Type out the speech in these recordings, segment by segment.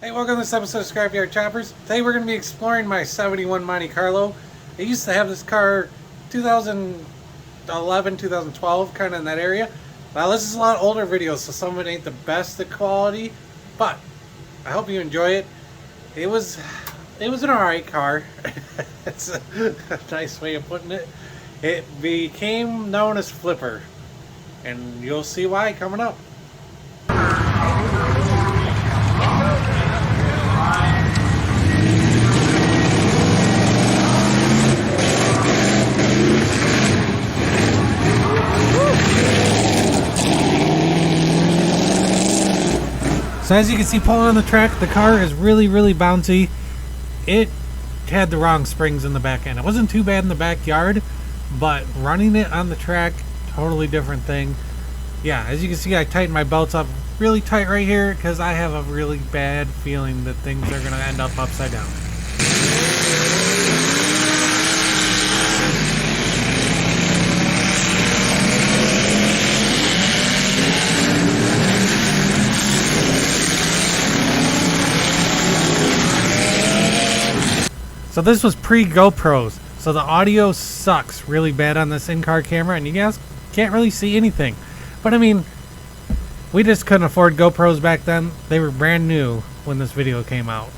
Hey, welcome to this episode of Scrapyard Choppers. Today we're going to be exploring my 71 Monte Carlo. I used to have this car 2011, 2012, kind of in that area. Now this is a lot older video, so some of it ain't the best of quality, but I hope you enjoy it. It was an alright car. It's a nice way of putting it. It became known as Flipper, and you'll see why coming up. So as you can see, pulling on the track, the car is really bouncy. It had the wrong springs in the back end. It wasn't too bad in the backyard, but running it on the track, totally different thing. Yeah, as you can see, I tightened my belts up really tight right here because I have a really bad feeling that things are going to end up upside down. So this was pre-GoPros, so the audio sucks really bad on this in-car camera, and you guys can't really see anything. But I mean, we just couldn't afford GoPros back then. They were brand new when this video came out.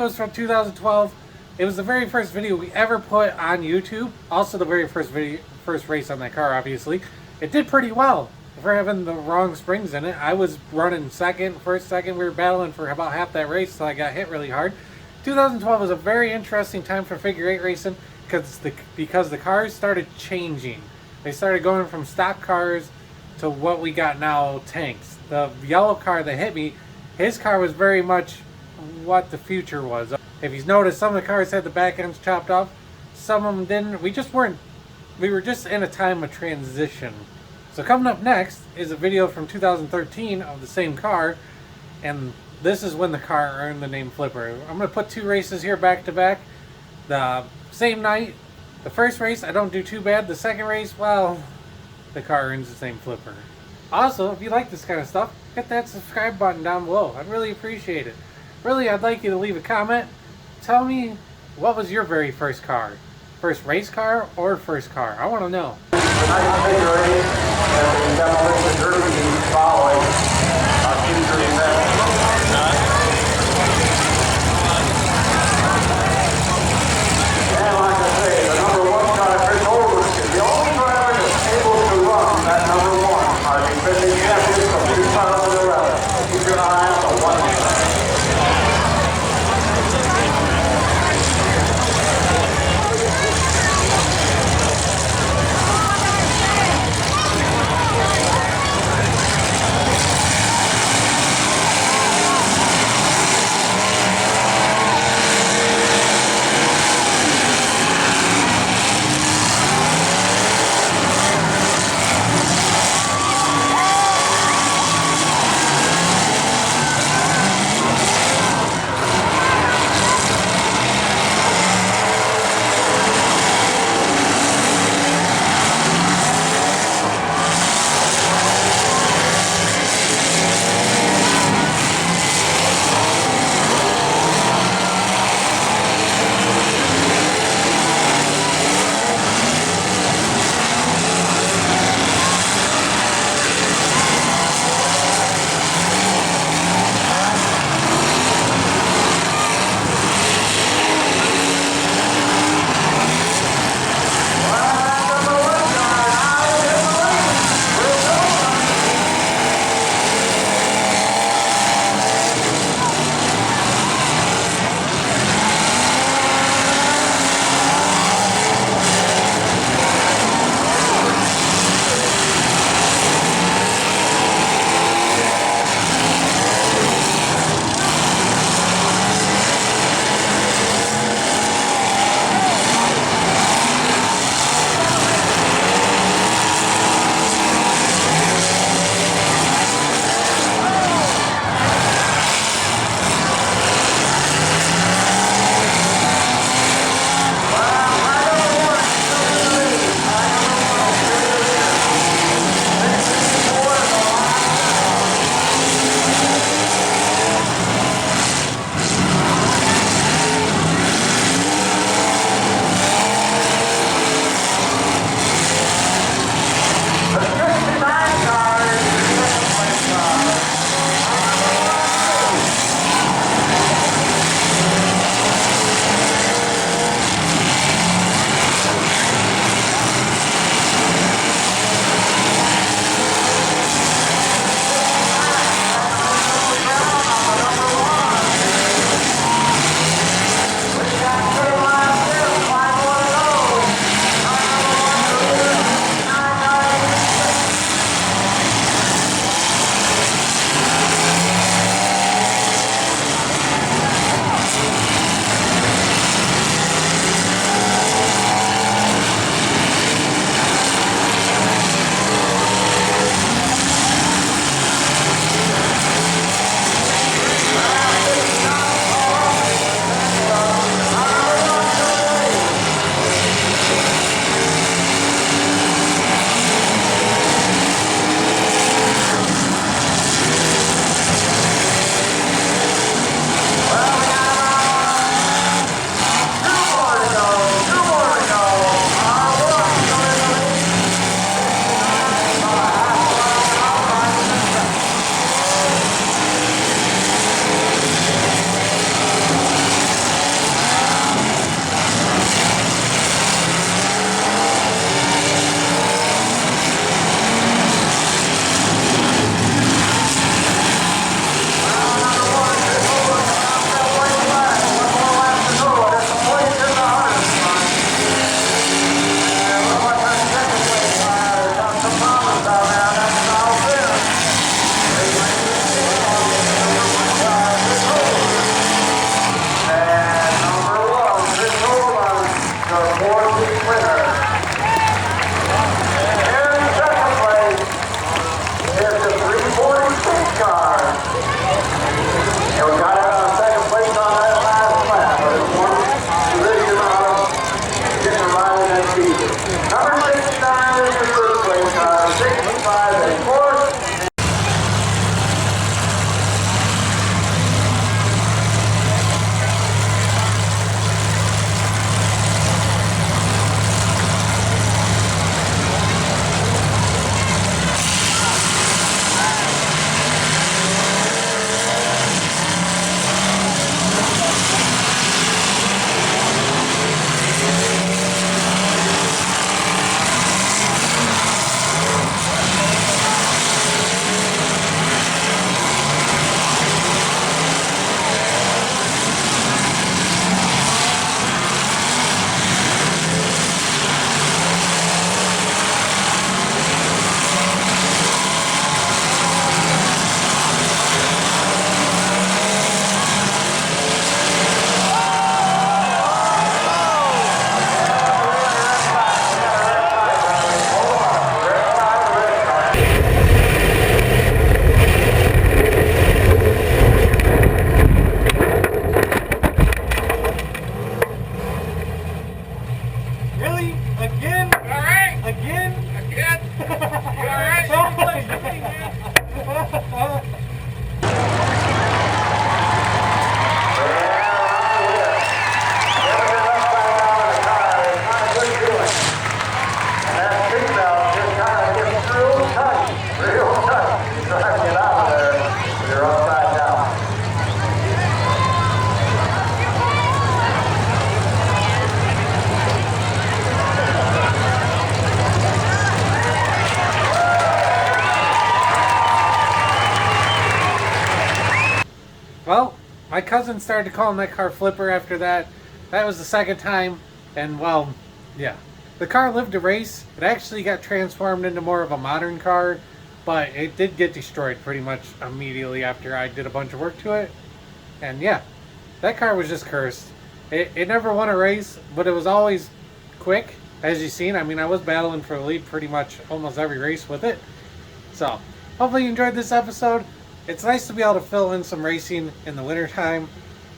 is from 2012. It was the very first video we ever put on YouTube. Also the very first race on that car, obviously. It did pretty well for having the wrong springs in it. I was running first, second. We were battling for about half that race until I got hit really hard. 2012 was a very interesting time for figure 8 racing because the cars started changing. They started going from stock cars to what we got now, tanks. The yellow car that hit me, his car was very much what the future was. If you've noticed, some of the cars had the back ends chopped off, some of them didn't. We were just in a time of transition. So coming up next is a video from 2013 of the same car, and this is when the car earned the name Flipper. I'm going to put 2 races here back to back. The same night. The first race, I don't do too bad. The second race, well, the car earns the same Flipper. Also, if you like this kind of stuff, hit that subscribe button down below. I'd really appreciate it. Really, I'd like you to leave a comment. Tell me, what was your very first car? First race car or first car? I want to know. Tonight's figure 8 and the demolition derby following on future events. And like I say, the number 1 car, Chris Holden, is the only driver that's able to run that number 1. Our defending champion from 2011. Keep your eye on the 1. Well, my cousin started calling that car Flipper after that. That was the second time, and well, yeah. The car lived to race. It actually got transformed into more of a modern car, but it did get destroyed pretty much immediately after I did a bunch of work to it. And yeah, that car was just cursed. It never won a race, but it was always quick, as you've seen. I mean, I was battling for the lead pretty much almost every race with it. So, hopefully you enjoyed this episode. It's nice to be able to fill in some racing in the wintertime.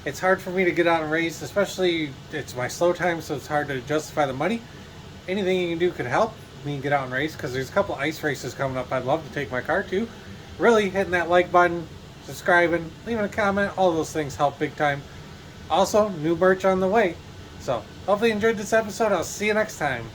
It's hard for me to get out and race, especially it's my slow time, so it's hard to justify the money. Anything you can do could help me get out and race, because there's a couple ice races coming up I'd love to take my car to. Really, hitting that like button, subscribing, leaving a comment, all those things help big time. Also, new merch on the way. So, hopefully you enjoyed this episode. I'll see you next time.